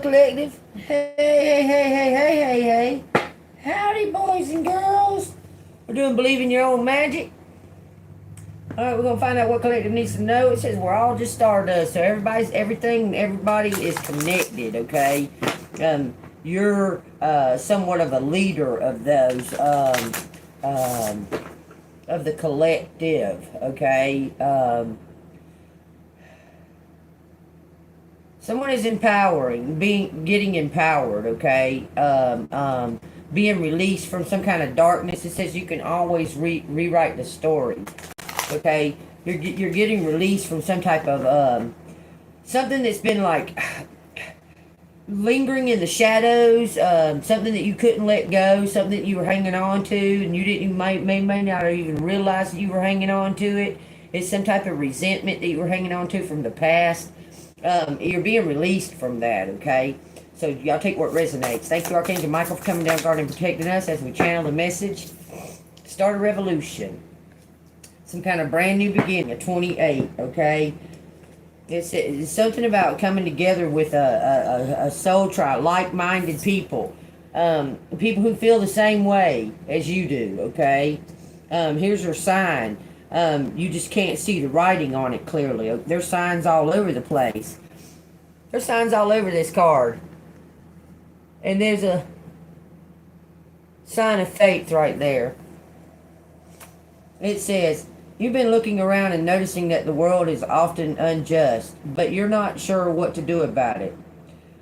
Collective. Hey. Howdy, boys and girls. We're doing Believe in Your Own Magic. Alright, we're going to find out what Collective needs to know. It says we're all just stardust, so everybody is connected, okay? You're somewhat of a leader of those, of the collective, okay? Someone is empowering, getting empowered, okay? Being released from some kind of darkness. It says you can always rewrite the story, okay? You're getting released from some type of something that's been like lingering in the shadows, something that you couldn't let go, something that you were hanging on to, and you may not even realize that you were hanging on to it. It's some type of resentment that you were hanging on to from the past. You're being released from that, okay? So y'all take what resonates. Thank you, Archangel Michael, for coming down, guarding, and protecting us as we channel the message. Start a revolution. Some kind of brand new beginning, a 28, okay? It's something about coming together with a soul tribe, like-minded people. People who feel the same way as you do, okay? Here's your sign. You just can't see the writing on it clearly. There's signs all over the place. There's signs all over this card. And there's a sign of faith right there. It says, you've been looking around and noticing that the world is often unjust, but you're not sure what to do about it.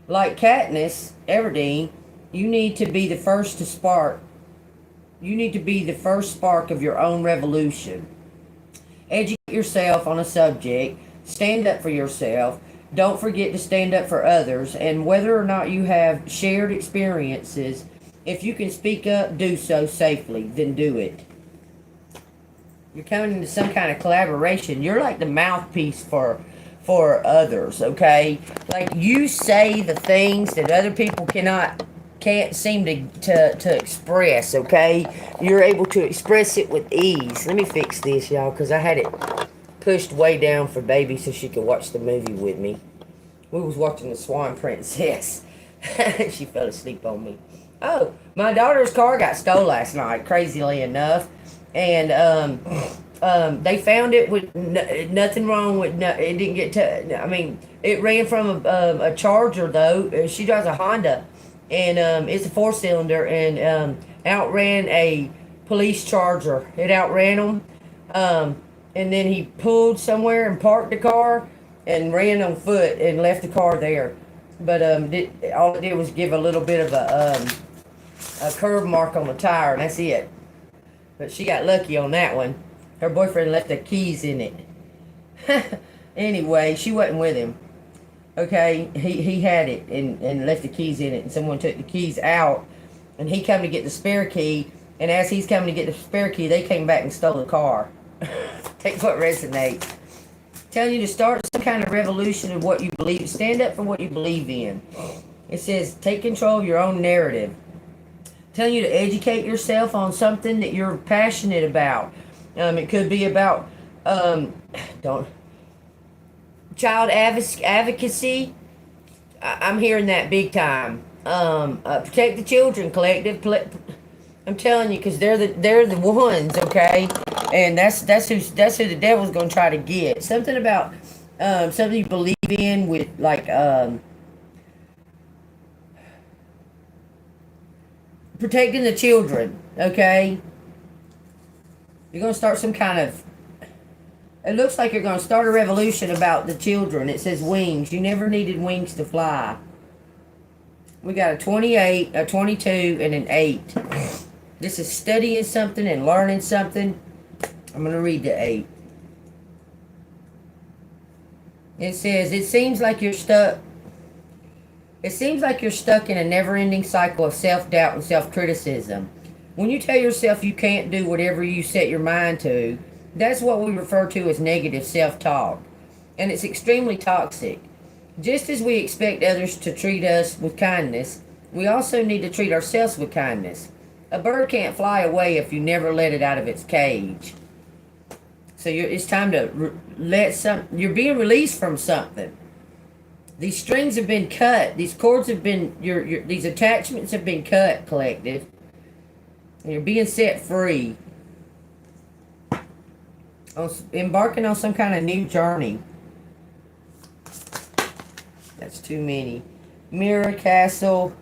Like Katniss Everdeen, you need to be the first to spark. You need to be the first spark of your own revolution. Educate yourself on a subject. Stand up for yourself. Don't forget to stand up for others. And whether or not you have shared experiences, if you can speak up, do so safely, then do it. You're coming into some kind of collaboration. You're like the mouthpiece for others, okay? Like you say the things that other people can't seem to express, okay? You're able to express it with ease. Let me fix this, y'all, because I had it pushed way down for baby so she could watch the movie with me. We was watching The Swan Princess. She fell asleep on me. Oh, my daughter's car got stole last night, crazily enough. And they found it with nothing wrong with it didn't get to, I mean, it ran from a Charger, though. She drives a Honda. And it's a 4-cylinder, and outran a police charger. It outran them. And then he pulled somewhere and parked the car and ran on foot and left the car there. But all it did was give a little bit of a curb mark on the tire, and that's it. But she got lucky on that one. Her boyfriend left the keys in it. Anyway, she wasn't with him. Okay, he had it and left the keys in it, and someone took the keys out, and he came to get the spare key, and as he's coming to get the spare key, they came back and stole the car. Take what resonates. Telling you to start some kind of revolution of what you believe. Stand up for what you believe in. It says, take control of your own narrative. Telling you to educate yourself on something that you're passionate about. It could be about, child advocacy. I'm hearing that big time. Protect the children, Collective. I'm telling you, because they're the ones, okay? And that's who the devil's gonna try to get. Something about something you believe in with like protecting the children, okay? You're gonna start some kind of. It looks like you're going to start a revolution about the children. It says wings. You never needed wings to fly. We got a 28, a 22, and an 8. This is studying something and learning something. I'm going to read the 8. It says, it seems like you're stuck in a never-ending cycle of self-doubt and self-criticism. When you tell yourself you can't do whatever you set your mind to, that's what we refer to as negative self-talk, and it's extremely toxic. Just as we expect others to treat us with kindness, we also need to treat ourselves with kindness. A bird can't fly away if you never let it out of its cage. So it's time to you're being released from something. These strings have been cut. These cords have been, these attachments have been cut, collective. And you're being set free. Embarking on some kind of new journey. That's too many. Mirror, castle,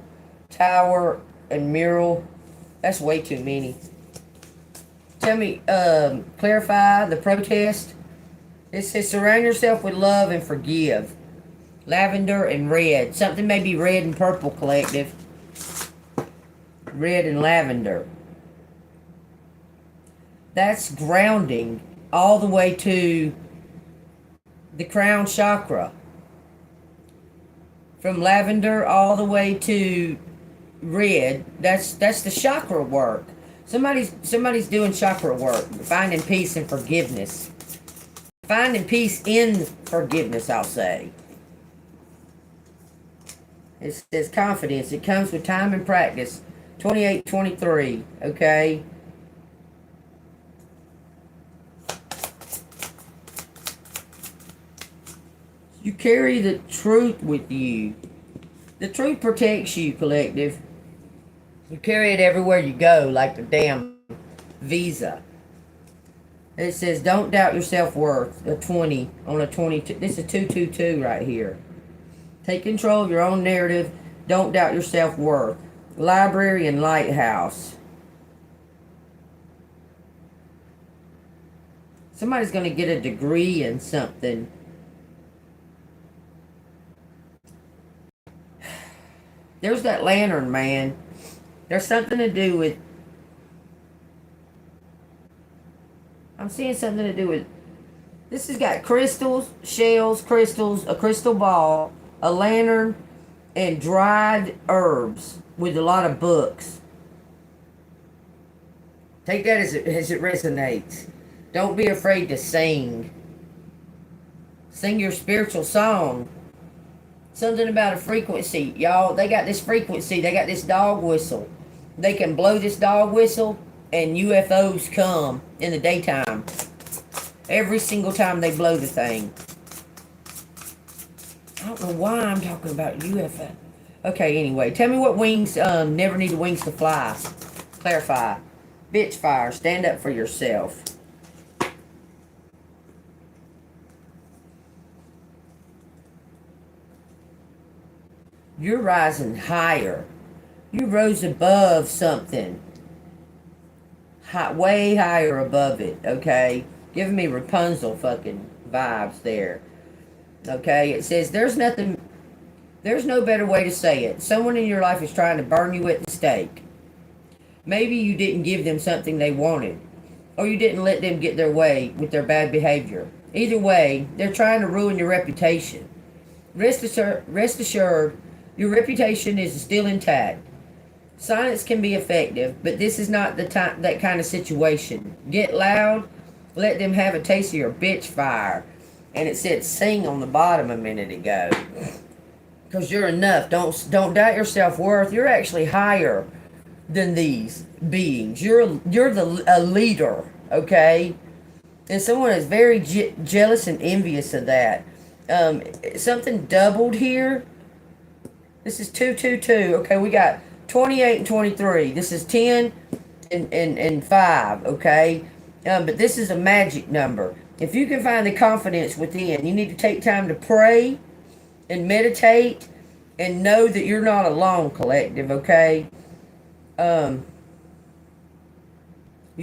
tower, and mural. That's way too many. Tell me, clarify the protest. It says surround yourself with love and forgive. Lavender and red. Something may be red and purple, collective. Red and lavender. That's grounding all the way to the crown chakra. From lavender all the way to red. That's the chakra work. Somebody's doing chakra work. Finding peace and forgiveness. Finding peace in forgiveness, I'll say. It says confidence. It comes with time and practice. 28-23. Okay. You carry the truth with you. The truth protects you, collective. You carry it everywhere you go, like the damn visa. It says, don't doubt your self-worth. A 20 on a 22. This is 222 right here. Take control of your own narrative. Don't doubt your self-worth. Library and lighthouse. Somebody's going to get a degree in something. There's that lantern, man. There's something to do with... I'm seeing something to do with... This has got crystals, shells, crystals, a crystal ball, a lantern, and dried herbs with a lot of books. Take that as it resonates. Don't be afraid to sing. Sing your spiritual song. Something about a frequency. Y'all, they got this frequency. They got this dog whistle. They can blow this dog whistle and UFOs come in the daytime. Every single time they blow the thing. I don't know why I'm talking about UFO. Okay, anyway. Tell me what wings never need wings to fly. Clarify. Bitch fire. Stand up for yourself. You're rising higher. You rose above something. Way higher above it, okay? Giving me Rapunzel fucking vibes there. Okay, it says there's no better way to say it. Someone in your life is trying to burn you at the stake. Maybe you didn't give them something they wanted. Or you didn't let them get their way with their bad behavior. Either way, they're trying to ruin your reputation. Rest assured, your reputation is still intact. Silence can be effective, but this is not that kind of situation. Get loud, let them have a taste of your bitch fire. And it said sing on the bottom a minute ago. Because you're enough. Don't doubt your self-worth. You're actually higher than these beings. You're a leader, okay? And someone is very jealous and envious of that. Something doubled here. This is 222. Okay, we got 28 and 23. This is 10 and 5, okay? But this is a magic number. If you can find the confidence within, you need to take time to pray and meditate and know that you're not alone, collective, okay? You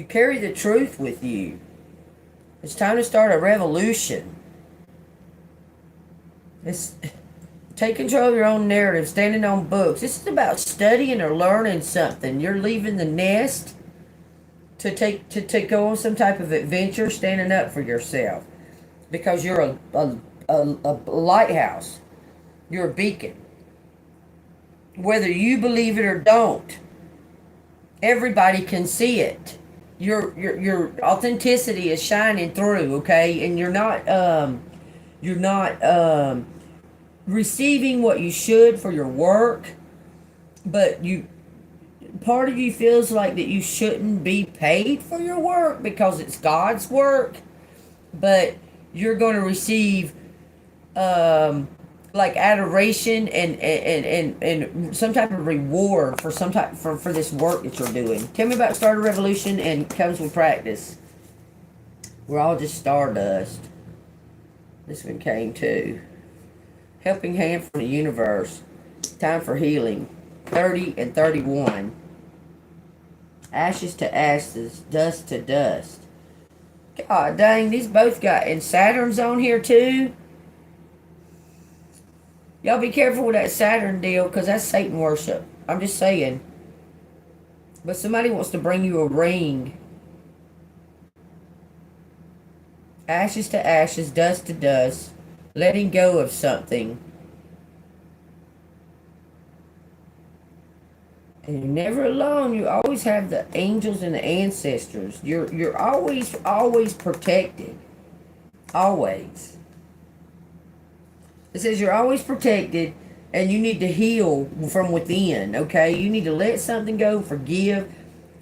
carry the truth with you. It's time to start a revolution. Take control of your own narrative, standing on books. This is about studying or learning something. You're leaving the nest to go on some type of adventure, standing up for yourself. Because you're a lighthouse. You're a beacon. Whether you believe it or don't, everybody can see it. Your authenticity is shining through, okay? And you're not receiving what you should for your work, but part of you feels like that you shouldn't be paid for your work because it's God's work, but you're going to receive like like adoration and some type of reward for some type for this work that you're doing. Tell me about start a revolution and comes with practice. We're all just stardust. This one came too. Helping hand from the universe. Time for healing. 30 and 31. Ashes to ashes, dust to dust. God dang, these both got, and Saturn's on here too. Y'all be careful with that Saturn deal, because that's Satan worship. I'm just saying. But somebody wants to bring you a ring. Ashes to ashes, dust to dust. Letting go of something. And you're never alone. You always have the angels and the ancestors. You're always protected. Always. It says you're always protected, and you need to heal from within, okay? You need to let something go, forgive.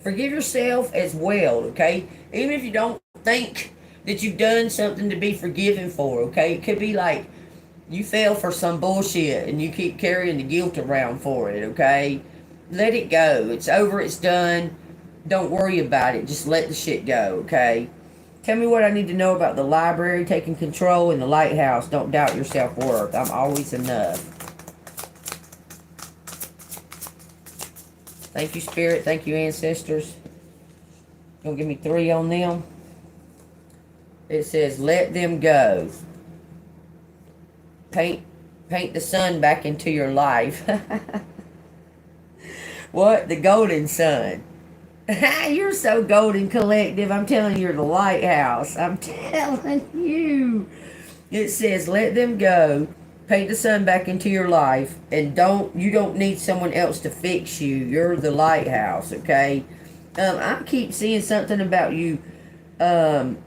Forgive yourself as well, okay? Even if you don't think that you've done something to be forgiven for, okay? It could be like you fell for some bullshit and you keep carrying the guilt around for it, okay? Let it go. It's over. It's done. Don't worry about it. Just let the shit go, okay? Tell me what I need to know about the library, taking control, and the lighthouse. Don't doubt your self-worth. I'm always enough. Thank you, Spirit. Thank you, ancestors. Gonna give me 3 on them. It says, let them go. Paint the sun back into your life. What? The golden sun. You're so golden, collective. I'm telling you, you're the lighthouse. I'm telling you. It says, let them go. Paint the sun back into your life. And you don't need someone else to fix you. You're the lighthouse, okay? I keep seeing something about you. It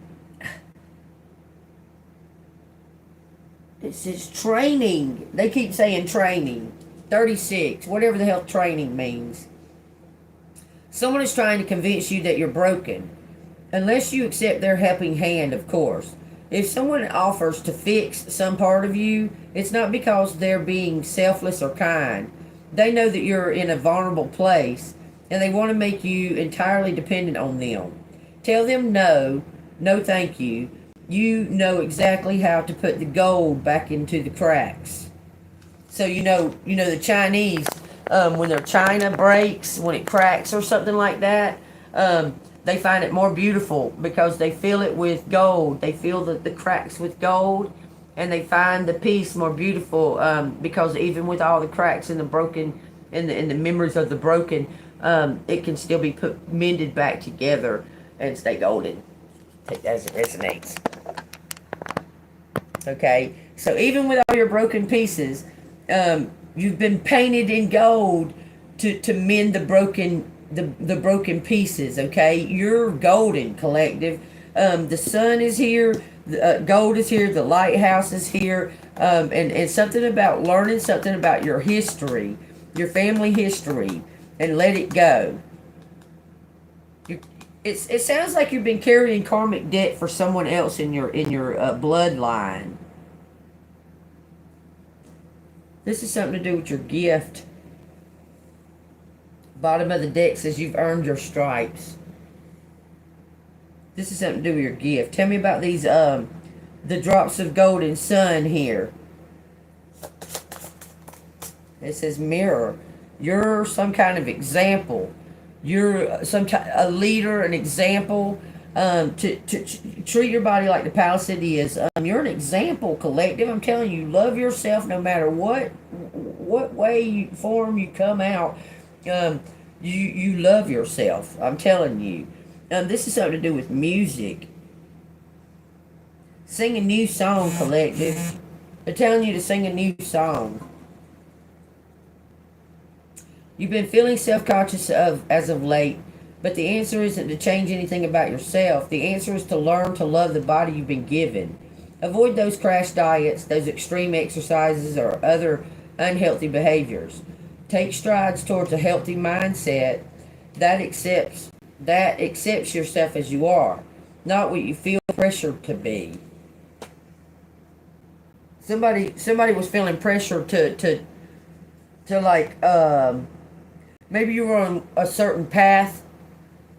says training. They keep saying training. 36. Whatever the hell training means. Someone is trying to convince you that you're broken. Unless you accept their helping hand, of course. If someone offers to fix some part of you, it's not because they're being selfless or kind. They know that you're in a vulnerable place, and they want to make you entirely dependent on them. Tell them no thank you. You know exactly how to put the gold back into the cracks. So you know the Chinese, when their china breaks, when it cracks or something like that, they find it more beautiful because they fill it with gold. They fill the cracks with gold, and they find the piece more beautiful because even with all the cracks and the broken, and the memories of the broken, it can still be mended back together and stay golden. Take that as it resonates. Okay, so even with all your broken pieces, you've been painted in gold to mend the broken pieces. Okay, you're golden, collective. The sun is here, gold is here, the lighthouse is here, and something about learning something about your history, your family history, and let it go. It sounds like you've been carrying karmic debt for someone else in your bloodline. This is something to do with your gift. Bottom of the deck says you've earned your stripes. This is something to do with your gift. Tell me about these the drops of golden sun here. It says mirror. You're some kind of example. You're a leader, an example. To treat your body like the palace it is. You're an example, collective. I'm telling you, love yourself no matter what form you come out. You love yourself. I'm telling you. This is something to do with music. Sing a new song, collective. They're telling you to sing a new song. You've been feeling self-conscious as of late, but the answer isn't to change anything about yourself. The answer is to learn to love the body you've been given. Avoid those crash diets, those extreme exercises, or other unhealthy behaviors. Take strides towards a healthy mindset that accepts yourself as you are, not what you feel pressured to be. Somebody was feeling pressure to like, maybe you were on a certain path.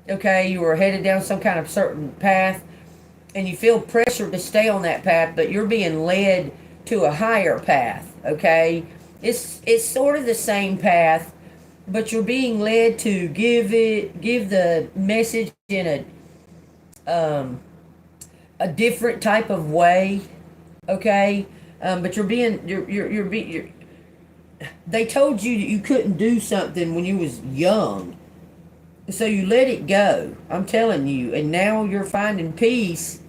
Okay, you were headed down some kind of certain path, and you feel pressure to stay on that path, but you're being led to a higher path. Okay, it's sort of the same path, but you're being led to give the message in a different type of way. Okay, but they told you that you couldn't do something when you was young, so you let it go. I'm telling you, and now you're finding peace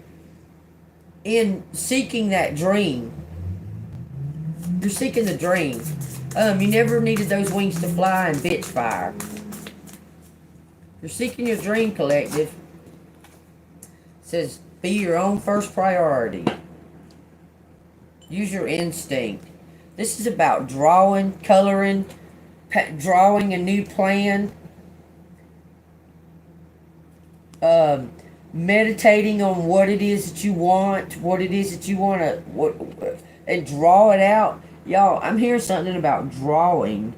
in seeking that dream. You're seeking the dream. You never needed those wings to fly and bitch fire. You're seeking your dream, collective. It says, be your own first priority. Use your instinct. This is about drawing, coloring, drawing a new plan, meditating on what it is that you want, and draw it out. Y'all, I'm hearing something about drawing.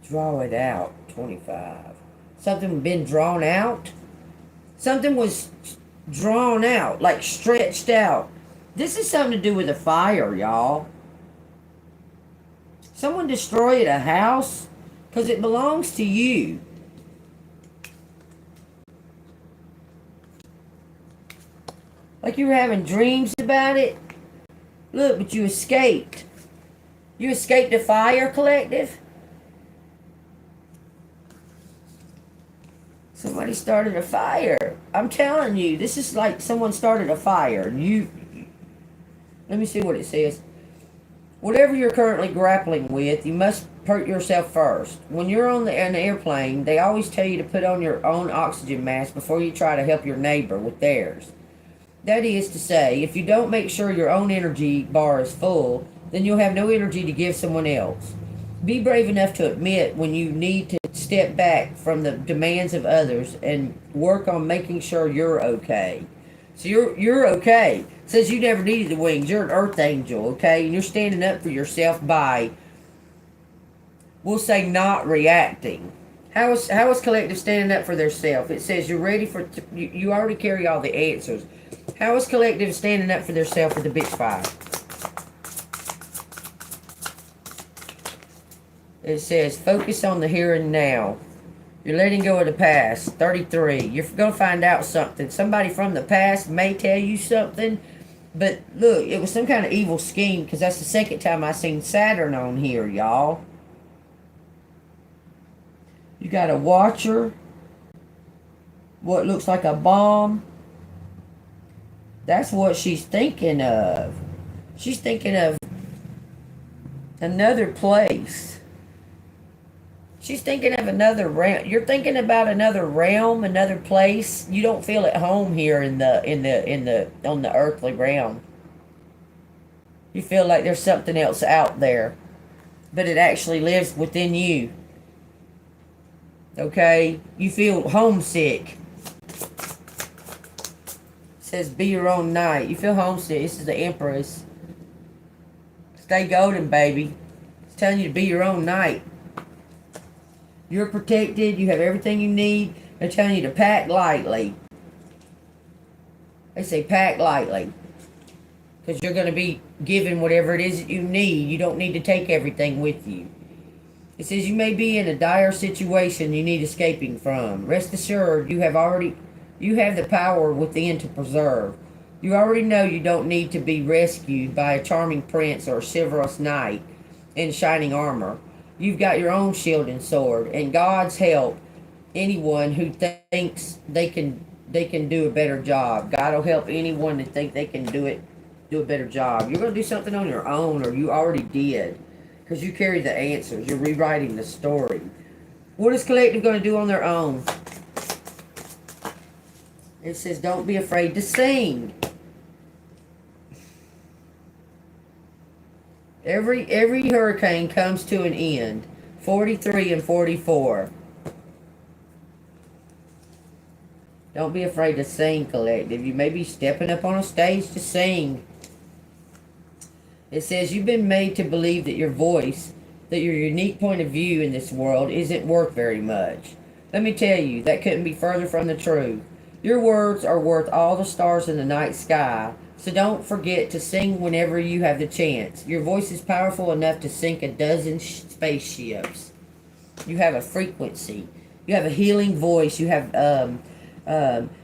Draw it out. 25. Something been drawn out. Something was drawn out, like stretched out. This is something to do with a fire, y'all. Someone destroyed a house because it belongs to you. Like you were having dreams about it. Look, but you escaped. You escaped a fire, collective. Somebody started a fire. I'm telling you, this is like someone started a fire. Let me see what it says. Whatever you're currently grappling with, you must hurt yourself first. When you're on an airplane, they always tell you to put on your own oxygen mask before you try to help your neighbor with theirs. That is to say, if you don't make sure your own energy bar is full, then you'll have no energy to give someone else. Be brave enough to admit when you need to step back from the demands of others and work on making sure you're okay. So you're okay. It says you never needed the wings. You're an earth angel, okay? And you're standing up for yourself by, we'll say, not reacting. How is collective standing up for their self? It says you're ready for, you already carry all the answers. How is collective standing up for their self with the bitch fire? It says, focus on the here and now. You're letting go of the past. 33. You're going to find out something. Somebody from the past may tell you something. But look, it was some kind of evil scheme, because that's the second time I seen Saturn on here, y'all. You got a watcher. What looks like a bomb. That's what she's thinking of. She's thinking of another place. She's thinking of another realm. You're thinking about another realm, another place. You don't feel at home here on the earthly realm. You feel like there's something else out there, but it actually lives within you. Okay? You feel homesick. It says be your own knight. You feel homesick. This is the Empress. Stay golden, baby. It's telling you to be your own knight. You're protected. You have everything you need. They're telling you to pack lightly. They say pack lightly. Because you're going to be given whatever it is that you need. You don't need to take everything with you. It says you may be in a dire situation you need escaping from. Rest assured, you have the power within to preserve. You already know you don't need to be rescued by a charming prince or a chivalrous knight in shining armor. You've got your own shield and sword, and God's help anyone who thinks they can do a better job. God will help anyone that think they can do a better job. You're going to do something on your own, or you already did, because you carry the answers. You're rewriting the story. What is collective going to do on their own? It says, don't be afraid to sing. Every hurricane comes to an end. 43 and 44. Don't be afraid to sing, collective. You may be stepping up on a stage to sing. It says you've been made to believe that your voice, that your unique point of view in this world isn't worth very much. Let me tell you, that couldn't be further from the truth. Your words are worth all the stars in the night sky, so don't forget to sing whenever you have the chance. Your voice is powerful enough to sink a dozen spaceships. You have a frequency. You have a healing voice. You have,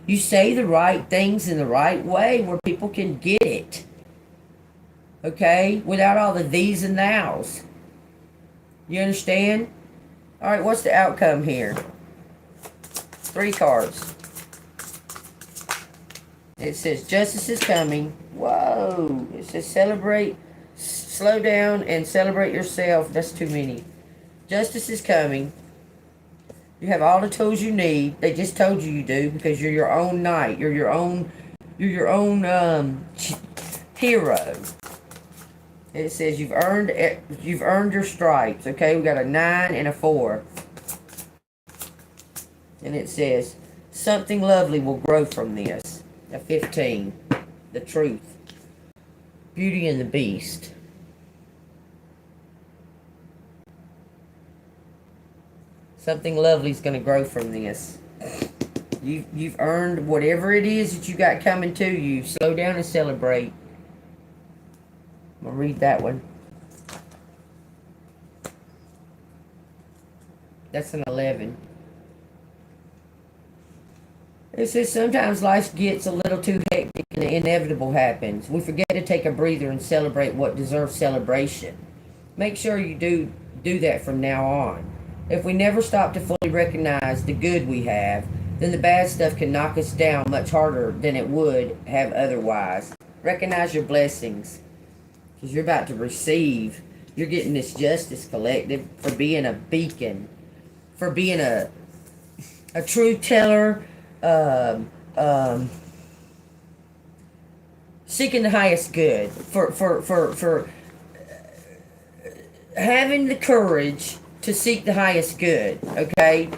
you say the right things in the right way where people can get it. Okay? Without all the these and thous. You understand? Alright, what's the outcome here? 3 cards. It says justice is coming. Whoa. It says celebrate, slow down and celebrate yourself. That's too many. Justice is coming. You have all the tools you need. They just told you do because you're your own knight. You're your own hero. It says you've earned your stripes. Okay, we got a 9 and a 4. And it says something lovely will grow from this. A 15. The truth. Beauty and the Beast. Something lovely is going to grow from this. You've earned whatever it is that you got coming to you. Slow down and celebrate. I'm going to read that one. That's an 11. It says sometimes life gets a little too hectic and the inevitable happens. We forget to take a breather and celebrate what deserves celebration. Make sure you do that from now on. If we never stop to fully recognize the good we have, then the bad stuff can knock us down much harder than it would have otherwise. Recognize your blessings, because you're about to receive. You're getting this justice, collective, for being a beacon, for being a truth teller, seeking the highest good, for having the courage to seek the highest good. Okay,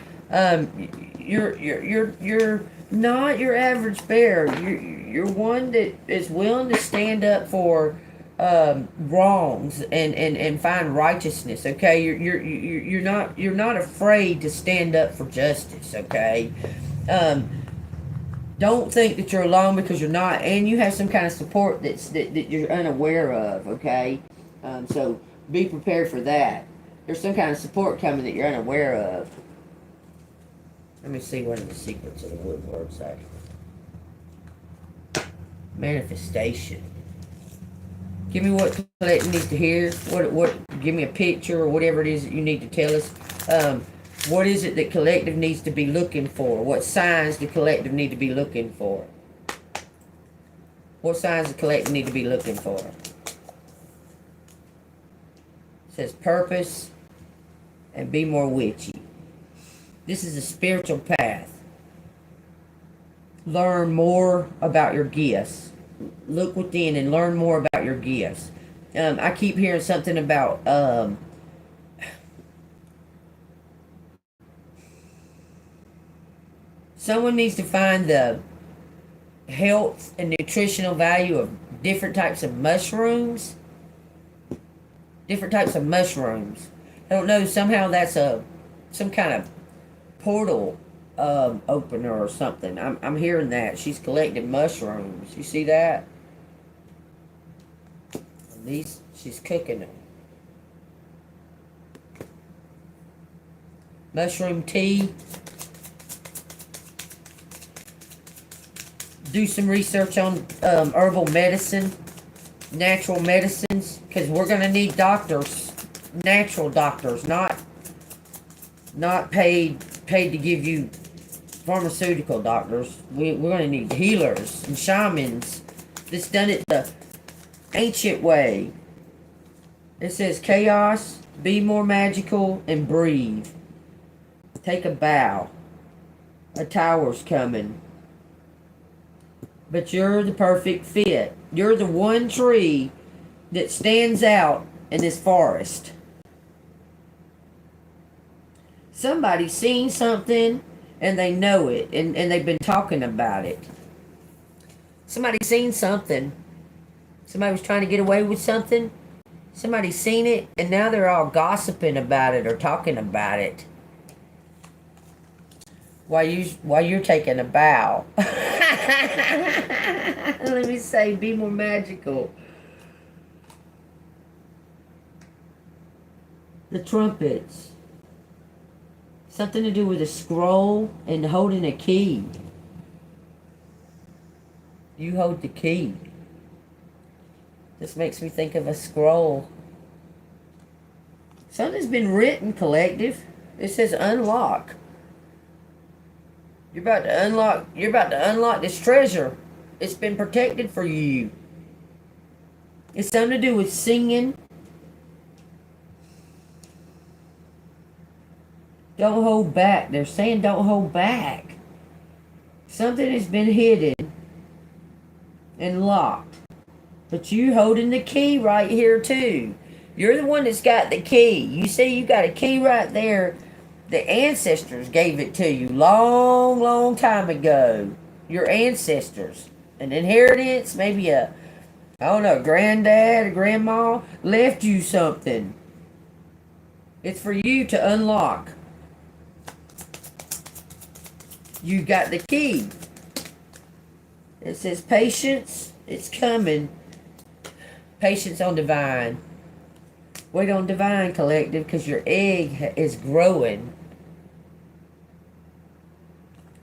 you're not your average bear. You're one that is willing to stand up for wrongs and find righteousness. Okay, you're not afraid to stand up for justice. Okay, don't think that you're alone, because you're not, and you have some kind of support that you're unaware of. Okay, so be prepared for that. There's some kind of support coming that you're unaware of. Let me see what are the secrets of the woodward say. Manifestation. Give me what collective needs to hear. What? Give me a picture or whatever it is that you need to tell us. What is it that collective needs to be looking for? What signs the collective need to be looking for? What signs the collective need to be looking for? It says purpose and be more witchy. This is a spiritual path. Learn more about your gifts. Look within and learn more about your gifts. I keep hearing something about someone needs to find the health and nutritional value of different types of mushrooms. Different types of mushrooms. I don't know, somehow that's some kind of portal opener or something. I'm hearing that. She's collecting mushrooms. You see that? And these, she's cooking them. Mushroom tea. Do some research on herbal medicine, natural medicines, because we're going to need doctors, natural doctors, not paid to give you pharmaceutical doctors. We're going to need healers and shamans that's done it the ancient way. It says chaos, be more magical, and breathe. Take a bow. A tower's coming. But you're the perfect fit. You're the one tree that stands out in this forest. Somebody's seen something and they know it, and they've been talking about it. Somebody seen something. Somebody was trying to get away with something. Somebody seen it, and now they're all gossiping about it or talking about it. While you're taking a bow. Let me say, be more magical. The trumpets. Something to do with a scroll and holding a key. You hold the key. This makes me think of a scroll. Something's been written, collective. It says unlock. You're about to unlock this treasure. It's been protected for you. It's something to do with singing. Don't hold back. They're saying don't hold back. Something has been hidden and locked. But you holding the key right here too. You're the one that's got the key. You see, you got a key right there. The ancestors gave it to you long, long time ago. Your ancestors. An inheritance, maybe I don't know, granddad or grandma left you something. It's for you to unlock. You got the key. It says patience. It's coming. Patience on divine. Wait on divine, collective, because your egg is growing.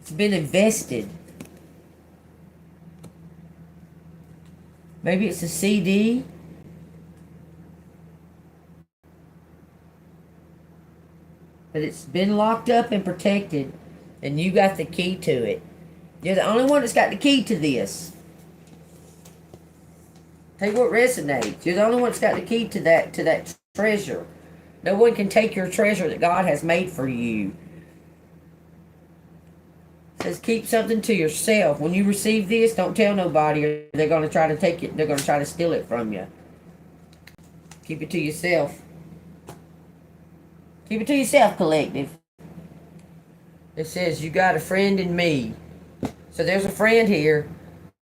It's been invested. Maybe it's a CD. But it's been locked up and protected. And you got the key to it. You're the only one that's got the key to this. Take what resonates. You're the only one that's got the key to that treasure. No one can take your treasure that God has made for you. It says keep something to yourself. When you receive this, don't tell nobody or they're going to try to take it. They're going to try to steal it from you. Keep it to yourself. Keep it to yourself, collective. It says you got a friend in me. So there's a friend here.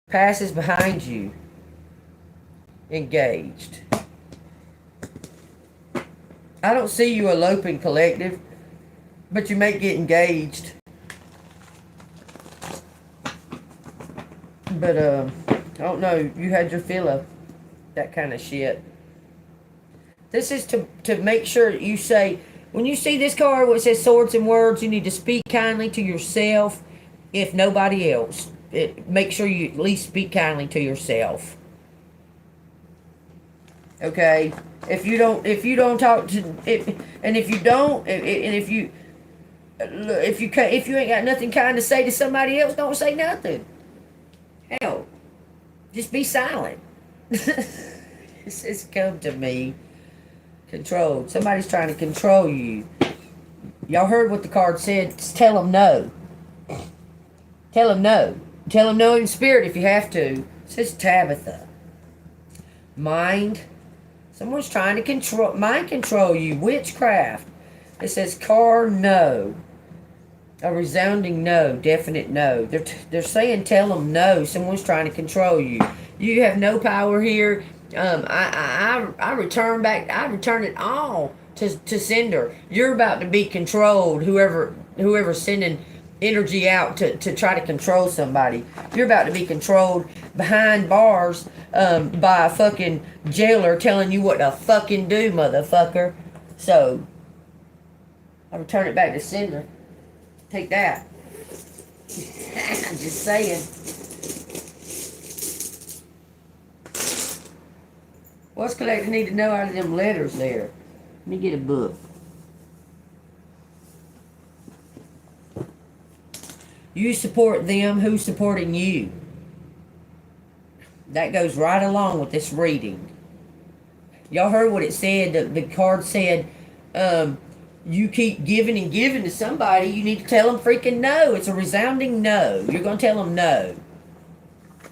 Passes behind you. Engaged. I don't see you eloping, collective, but you may get engaged. But I don't know, you had your fill of that kind of shit. This is to make sure you say, when you see this card where it says swords and words, you need to speak kindly to yourself, if nobody else. Make sure you at least speak kindly to yourself. Okay, if you don't talk to it, and if you don't, and if you ain't got nothing kind to say to somebody else, don't say nothing. Hell, just be silent. It's come to me. Controlled. Somebody's trying to control you. Y'all heard what the card said. Just tell them no. Tell them no. Tell them no in spirit if you have to. It says Tabitha. Mind. Someone's trying to mind control you. Witchcraft. It says car, no. A resounding no. Definite no. They're saying tell them no. Someone's trying to control you. You have no power here. I return back. I return it all to sender. You're about to be controlled. Whoever's sending energy out to try to control somebody. You're about to be controlled behind bars by a fucking jailer telling you what to fucking do, motherfucker. So, I return it back to sender. Take that. I'm just saying. What's collective need to know out of them letters there? Let me get a book. You support them, who's supporting you? That goes right along with this reading. Y'all heard what it said. The card said, you keep giving and giving to somebody, you need to tell them freaking no. It's a resounding no. You're going to tell them no.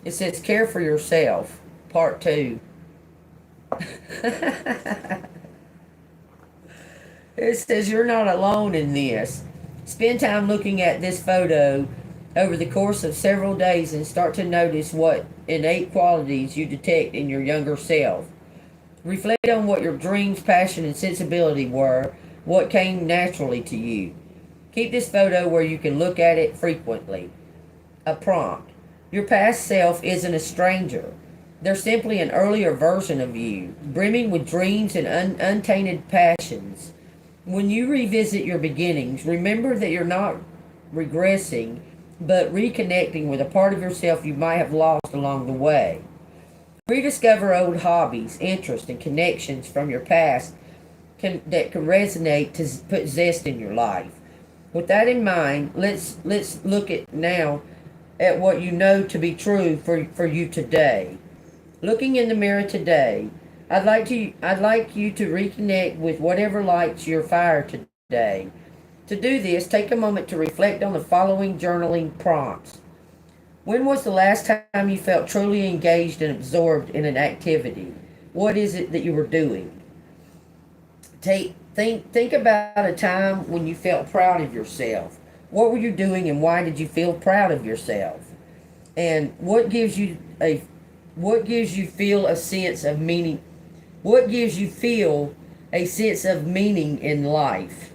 It says care for yourself, part 2. It says you're not alone in this. Spend time looking at this photo over the course of several days and start to notice what innate qualities you detect in your younger self. Reflect on what your dreams, passion, and sensibility were, what came naturally to you. Keep this photo where you can look at it frequently. A prompt. Your past self isn't a stranger. They're simply an earlier version of you, brimming with dreams and untainted passions. When you revisit your beginnings, remember that you're not regressing, but reconnecting with a part of yourself you might have lost along the way. Rediscover old hobbies, interests, and connections from your past that can resonate to put zest in your life. With that in mind, let's look at now at what you know to be true for you today. Looking in the mirror today, I'd like you to reconnect with whatever lights your fire today. To do this, take a moment to reflect on the following journaling prompts. When was the last time you felt truly engaged and absorbed in an activity? What is it that you were doing? Think about a time when you felt proud of yourself. What were you doing and why did you feel proud of yourself? And what gives you feel a sense of meaning? What gives you feel a sense of meaning in life?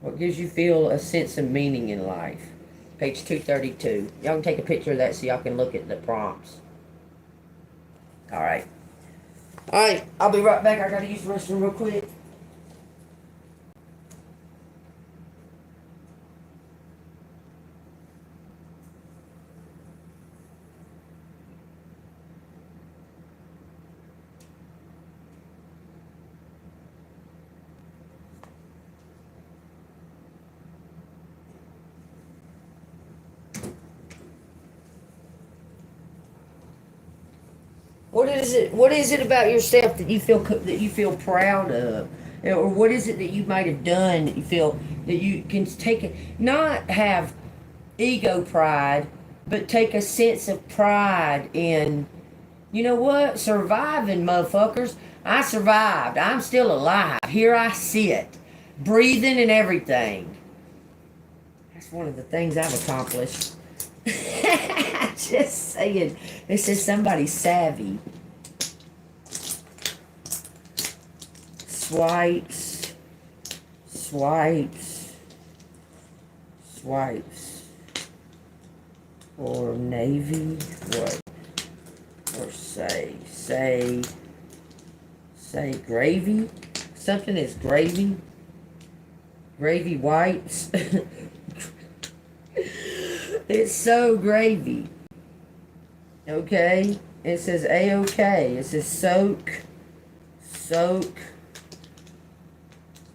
What gives you feel a sense of meaning in life? Page 232. Y'all can take a picture of that so y'all can look at the prompts. Alright. Alright, I'll be right back. I gotta use the restroom real quick. What is it about yourself that you feel proud of, or what is it that you might have done that you feel that you can take it, not have ego pride, but take a sense of pride in, you know what, surviving, motherfuckers. I survived. I'm still alive. Here I sit, breathing and everything. That's one of the things I've accomplished. Just saying. This is somebody savvy. Swipes. Or Navy. What? Or say gravy. Something is gravy. Gravy wipes. It's so gravy. Okay? It says A-OK. It says soak,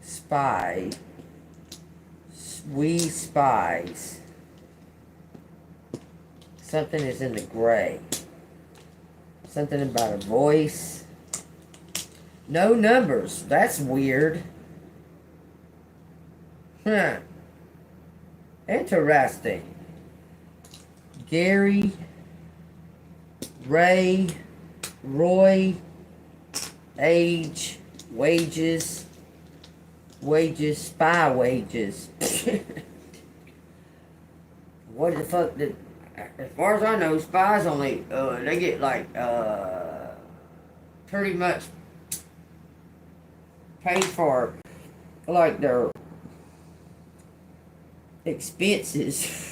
spy, we spies. Something is in the gray. Something about a voice. No numbers. That's weird. Huh. Interesting. Gary, Ray, Roy, age, wages, spy wages. What the fuck did, as far as I know, spies only, they get like, pretty much paid for, like, their expenses.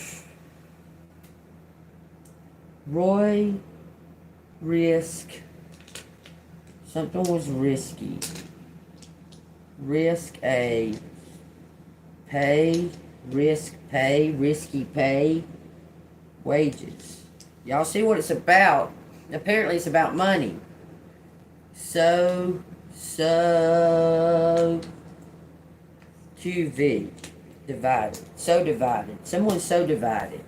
Roy, risk, something was risky. Risk a, pay, risk pay, risky pay, wages. Y'all see what it's about? Apparently it's about money. So, QV, divided. So divided. Someone's so divided.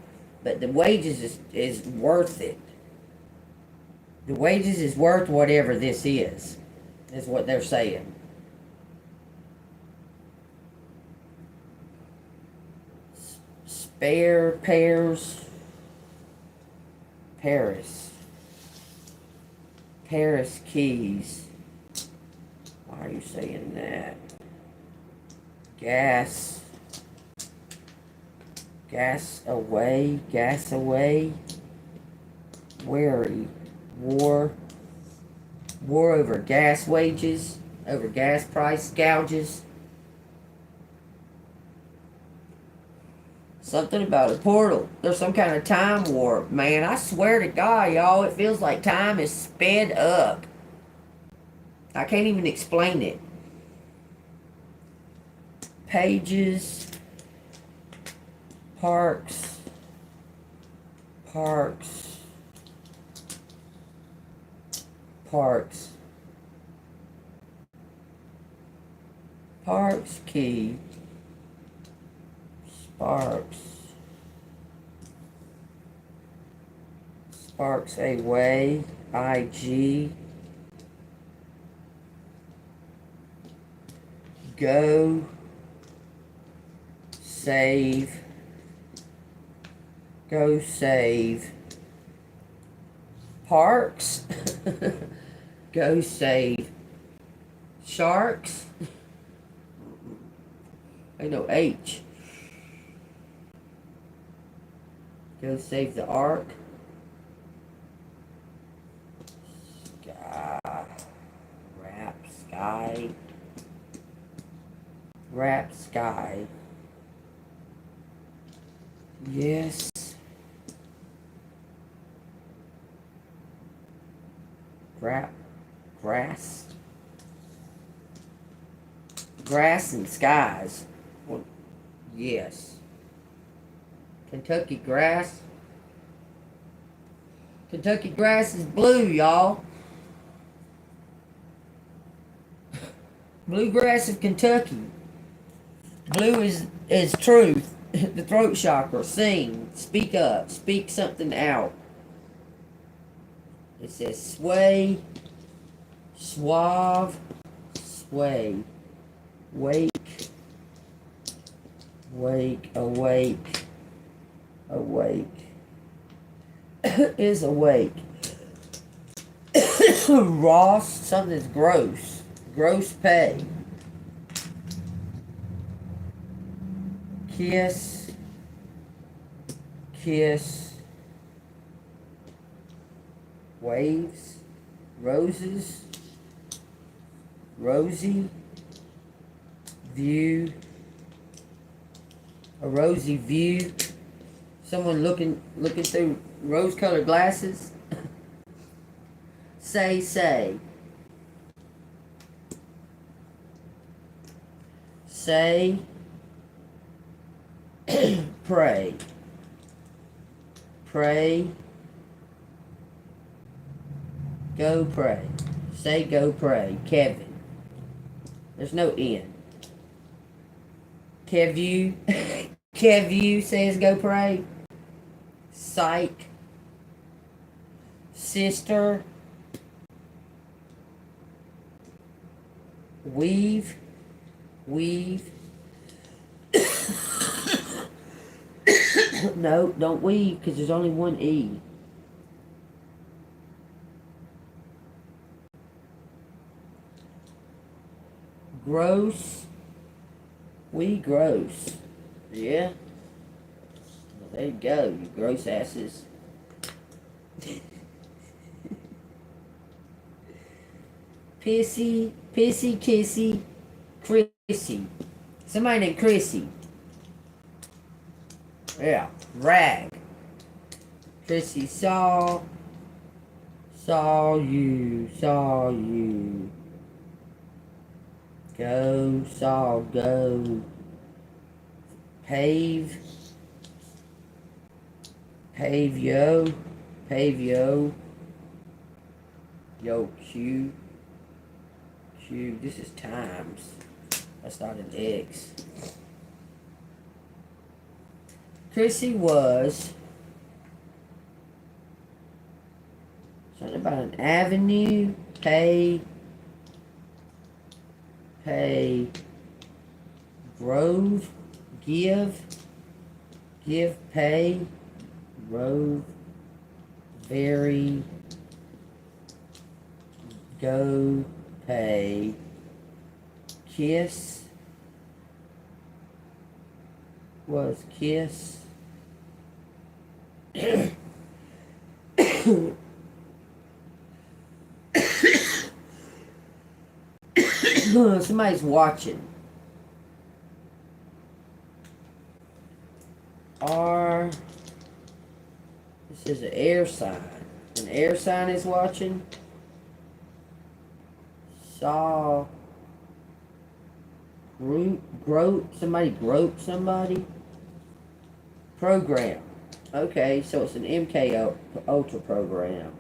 But the wages is worth it. The wages is worth whatever this is what they're saying. Spare pairs. Paris keys. Why are you saying that? Gas. gas away, wary, war over gas wages, over gas price gouges. Something about a portal. There's some kind of time warp, man. I swear to God, y'all, it feels like time is sped up. I can't even explain it. Pages, parks, parks, parks, parks key, sparks, sparks away, IG, go, save, go save, parks, go save, sharks, I know H, go save the ark, sky, wrap, sky, wrap, sky, yes, wrap, grass, grass and skies, well, yes, Kentucky grass, Kentucky grass is blue, y'all. Bluegrass of Kentucky. Blue is truth. The throat chakra. Sing. Speak up. Speak something out. It says sway. Suave. Sway. Wake. Wake. Awake. Awake. Is awake. Ross. Something's gross. Gross pay. Kiss. Kiss. Waves. Roses. Rosy. View. A rosy view. Someone looking through rose-colored glasses. Say. Say. Pray. Pray. Go pray. Say go pray. Kevin. There's no N. Kevu. Kevu says go pray. Psych. Sister. Weave. Weave. No, don't weave, because there's only one E. Gross. We gross. Yeah. Well, there you go, you gross asses. Pissy, kissy, Chrissy. Somebody named Chrissy. Yeah, rag. Chrissy saw you. Go, saw, go. Pave yo. Yo, Q. This is times. That's not an X. Chrissy was something about an avenue. Pay. Grove. Give. Pay. Grove. Very. Go. Pay. Kiss. Was kiss. Somebody's watching. R. This is an air sign. An air sign is watching. Saw. Grope. Somebody groped somebody. Program. Okay, so it's an MK Ultra program.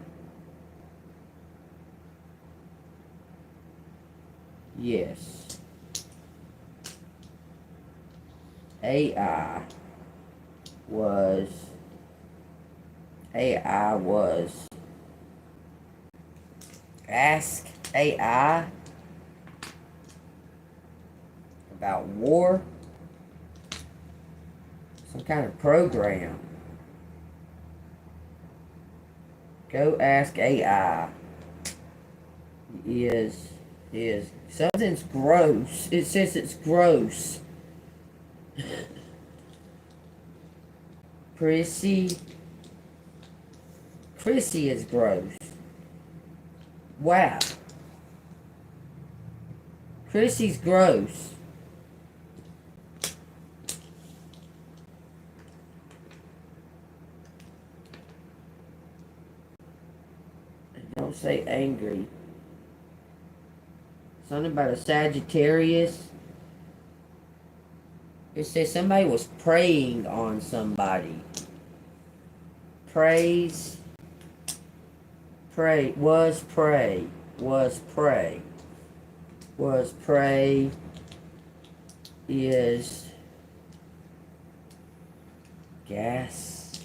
Yes. AI was Ask AI about war. Some kind of program. Go ask AI. Is something's gross. It says it's gross. Chrissy is gross. Wow. Chrissy's gross. Don't say angry. Something about a Sagittarius. It says somebody was preying on somebody. Praise. Pray. Was prey. Was prey. Was prey. Is gas.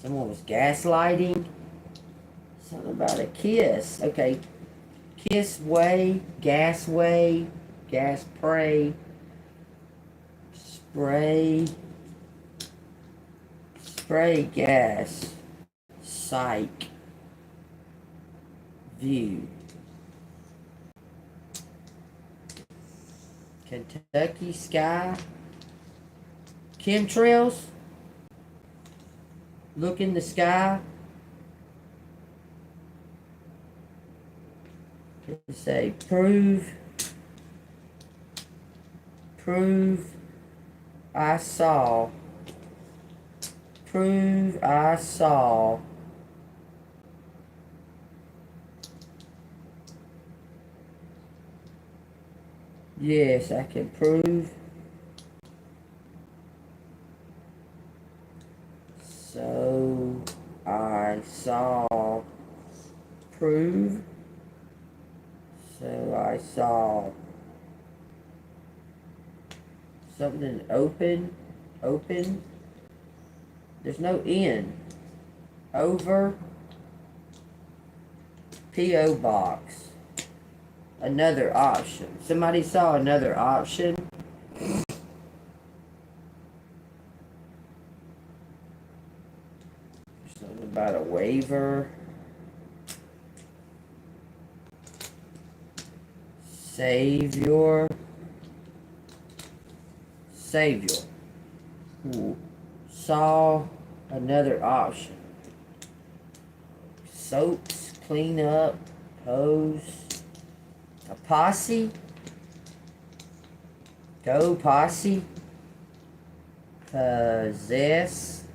Someone was gaslighting. Something about a kiss. Okay. Kiss way. Gas way. Gas prey. Spray. Spray gas. Psych. View. Kentucky sky. Chemtrails. Look in the sky. Say prove I saw. Prove I saw. Yes, I can prove. So I saw. Prove. So I saw something open. There's no N. Over. P.O. box. Another option. Somebody saw another option. Something about a waiver. Savior. Ooh. Saw another option. Soaps, clean up, pose. A posse. Go posse. Possess.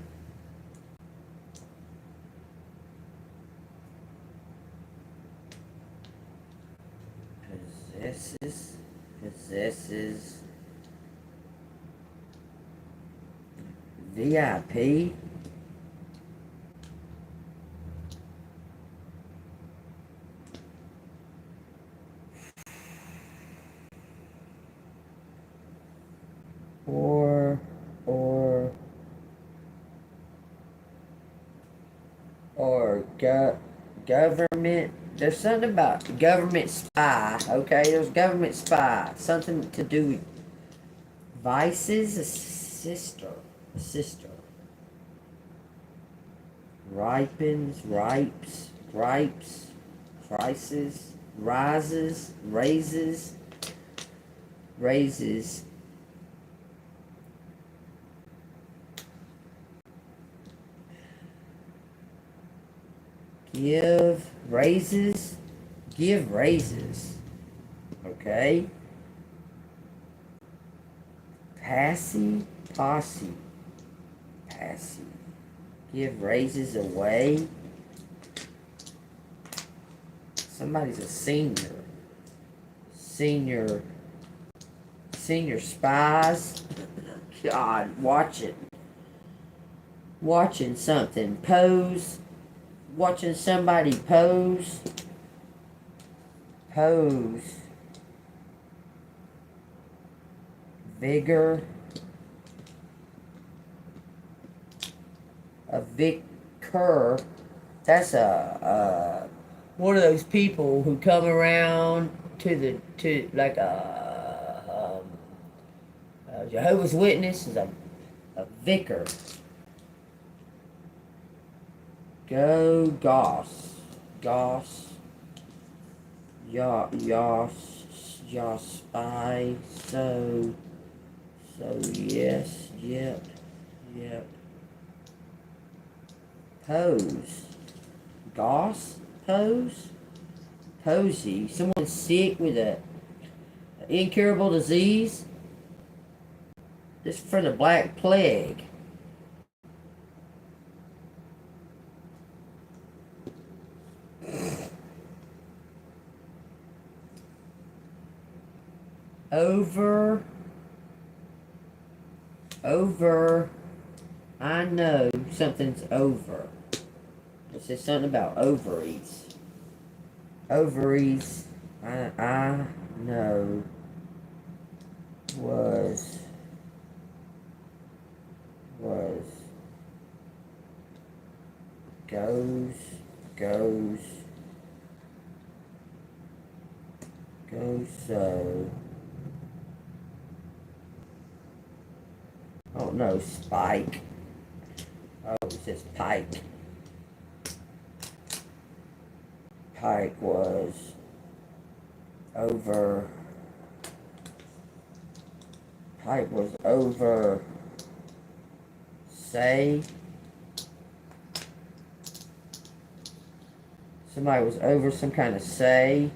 Possesses. VIP. Government. There's something about government spy. Okay, there's government spy. Something to do with vices. A sister. Ripens. Ripes. Gripes. Crisis. Rises. Raises. Raises. Give raises. Give raises. Okay. Passy. Posse. Passy. Give raises away. Somebody's a senior. Senior spies. God, watch it. Watching something. Pose. Watching somebody pose. Pose. Vigor. A vicar. That's a one of those people who come around to like a Jehovah's Witness is a vicar. Go Goss. Goss. Ya spy. So yes, yep. Pose. Goss? Pose? Posy. Someone sick with an incurable disease? This is for the Black Plague. Over. I know something's over. It says something about ovaries. Ovaries, I know, was goes so. Oh no, spike. Oh, it says pike. Pike was over. Pike was over. Say. Somebody was over some kind of say.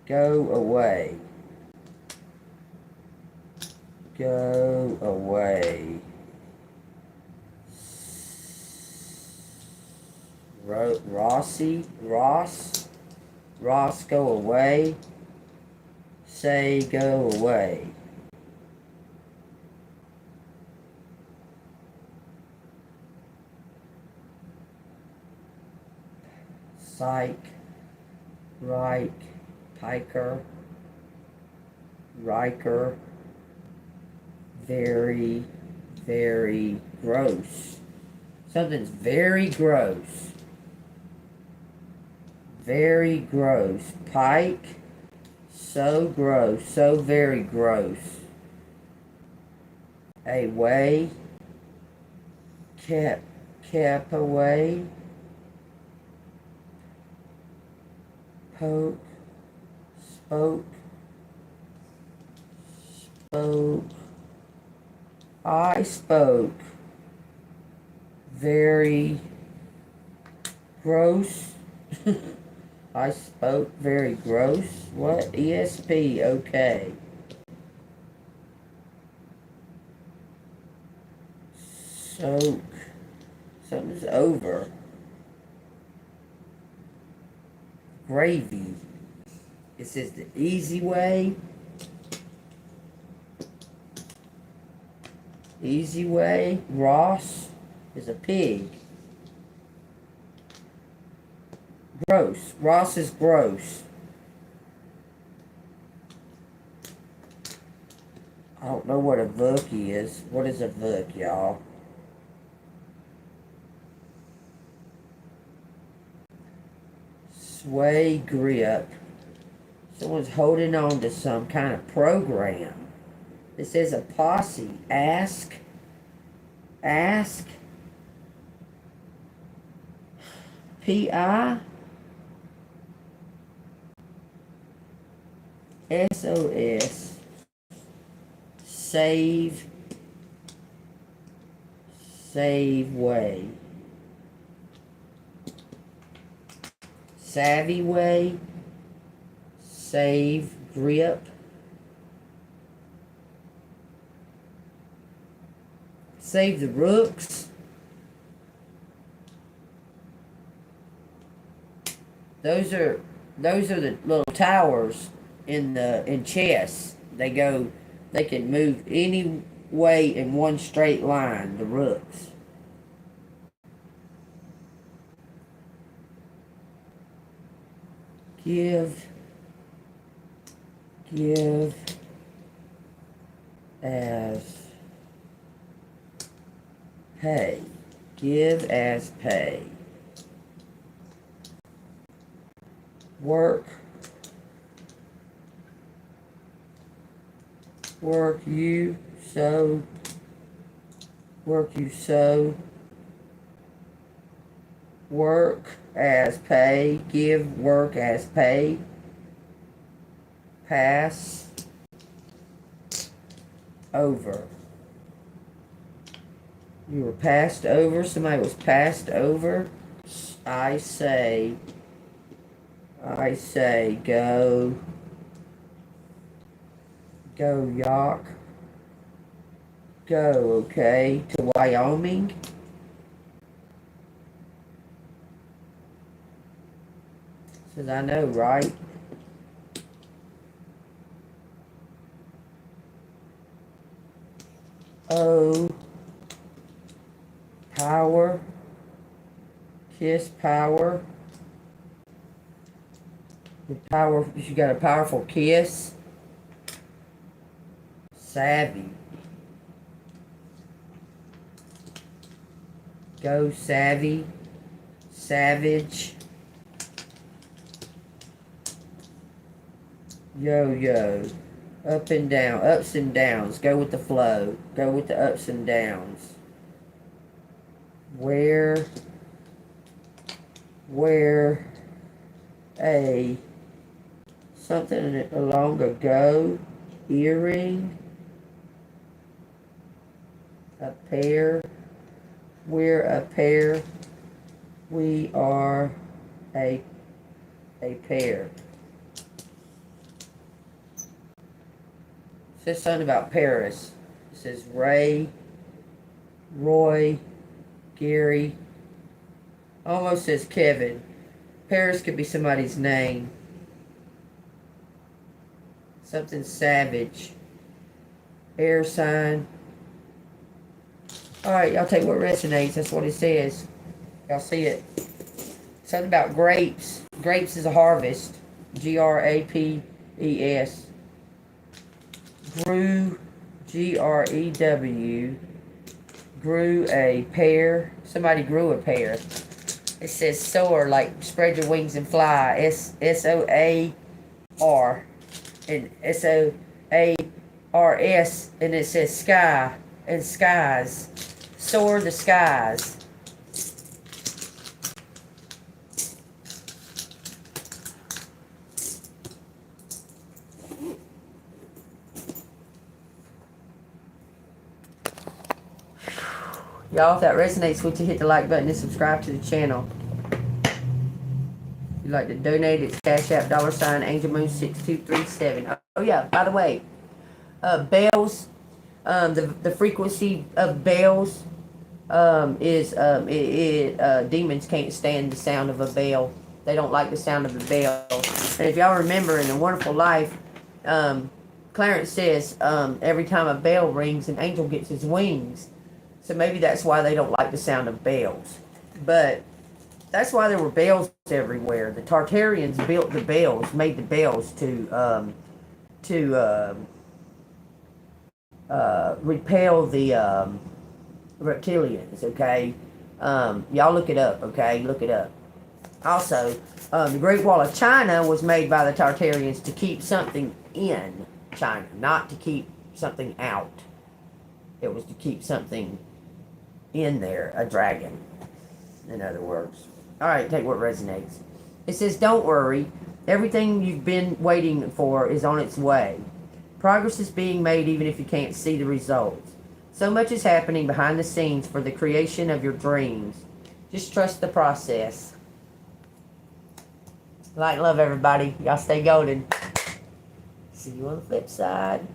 Go away. Go away. Ross, go away. Say, go away. Psych, Reich, Piker, Riker, very, very gross. Something's very gross. Very gross. Pike, so gross, so very gross. Away, kept away. Poke, spoke. I spoke. Very gross. I spoke very gross. What? ESP, okay. Soak. Something's over. Gravy. It says the easy way. Easy way. Ross is a pig. Gross. Ross is gross. I don't know what a vookie is. What is a vook, y'all? Sway grip. Someone's holding on to some kind of program. It says a posse. Ask. P-I. SOS. Save way. savvy way, save, grip, save the rooks. Those are the little towers in chess. They can move any way in one straight line, the rooks. Give as pay. Give as pay. Work you so. Work as pay. Give work as pay. Pass over. You were passed over. Somebody was passed over. I say go York. Go, okay, to Wyoming. Says I know, right? Oh, power. Kiss power. The power, you got a powerful kiss. Savvy. Go savvy. Savage. Yo-yo. Up and down. Ups and downs. Go with the flow. Go with the ups and downs. Wear a something long ago. Earring. A pair. We're a pair. We are a pair. It says something about Paris. It says Ray, Roy, Gary. Almost says Kevin. Paris could be somebody's name. Something savage. Air sign. Alright, y'all take what resonates. That's what it says. Y'all see it. Something about grapes. Grapes is a harvest. Grapes. Grew. Grew. Grew a pear. Somebody grew a pear. It says soar, like spread your wings and fly. S-O-A-R. And S-O-A-R-S. And it says sky. And skies. Soar the skies. Y'all, if that resonates with you, hit the like button and subscribe to the channel. If you'd like to donate, it's Cash App, $AngelMoon6237. Oh yeah, by the way, bells, the frequency of bells is demons can't stand the sound of a bell. They don't like the sound of a bell. And if y'all remember in A Wonderful Life, Clarence says every time a bell rings, an angel gets his wings. So maybe that's why they don't like the sound of bells. But that's why there were bells everywhere. The Tartarians built the bells, made the bells to repel the reptilians, okay? Y'all look it up, okay? Look it up. Also, the Great Wall of China was made by the Tartarians to keep something in China, not to keep something out. It was to keep something in there, a dragon, in other words. Alright, take what resonates. It says, don't worry. Everything you've been waiting for is on its way. Progress is being made even if you can't see the results. So much is happening behind the scenes for the creation of your dreams. Just trust the process. Light and love, everybody. Y'all stay golden. See you on the flip side.